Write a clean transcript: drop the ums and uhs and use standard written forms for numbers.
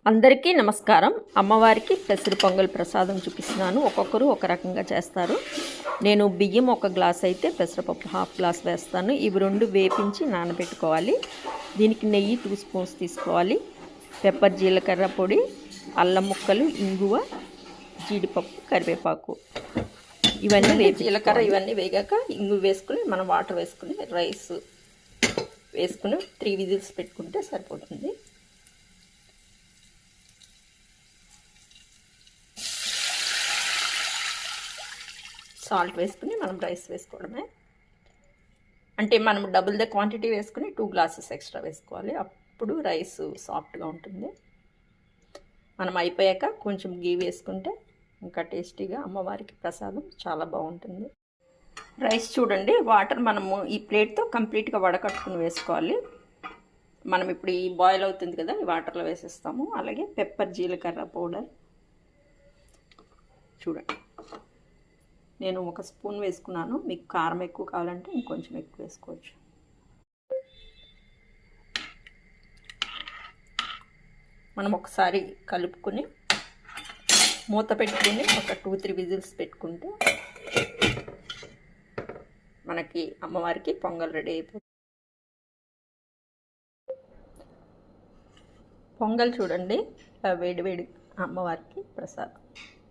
అందరికీ నమస్కారం. అమ్మవారికి పెసరు పొంగల్ ప్రసాదం చూపిస్తున్నాను. ఒక్కొక్కరు ఒక రకంగా చేస్తారు. నేను బియ్యం ఒక గ్లాస్ అయితే పెసరపప్పు హాఫ్ గ్లాస్ వేస్తాను. ఇవి రెండు వేపించి నానబెట్టుకోవాలి. దీనికి నెయ్యి 2 స్పూన్స్ తీసుకోవాలి. పెప్పర్ జీలకర్ర పొడి, అల్లం ముక్కలు, ఇంగువ, జీడిపప్పు, కరివేపాకు ఇవన్నీ జీలకర్ర ఇవన్నీ వేగాక ఇంగువ వేసుకుని మనం వాటర్ వేసుకుని రైస్ వేసుకుని 3 విజిల్స్ పెట్టుకుంటే సరిపోతుంది. సాల్ట్ వేసుకుని మనం రైస్ వేసుకోవడమే. అంటే మనం డబుల్ ద క్వాంటిటీ వేసుకుని 2 గ్లాసెస్ ఎక్స్ట్రా వేసుకోవాలి. అప్పుడు రైస్ సాఫ్ట్గా ఉంటుంది. మనం అయిపోయాక కొంచెం గీ వేసుకుంటే ఇంకా టేస్టీగా అమ్మవారికి ప్రసాదం చాలా బాగుంటుంది. రైస్ చూడండి, వాటర్ మనము ఈ ప్లేట్తో కంప్లీట్గా వడకట్టుకుని వేసుకోవాలి. మనం ఇప్పుడు ఈ బాయిల్ అవుతుంది కదా, ఈ వాటర్లో వేసేస్తాము. అలాగే పెప్పర్ జీలకర్ర పౌడర్ చూడండి, నేను 1 స్పూన్ వేసుకున్నాను. మీకు కారం ఎక్కువ కావాలంటే ఇంకొంచెం ఎక్కువ వేసుకోవచ్చు. మనం ఒకసారి కలుపుకొని మూత పెట్టుకుని ఒక 2-3 విజిల్స్ పెట్టుకుంటే మనకి అమ్మవారికి పొంగల్ రెడీ అయిపోతుంది. పొంగల్ చూడండి, వేడి వేడి అమ్మవారికి ప్రసాదం.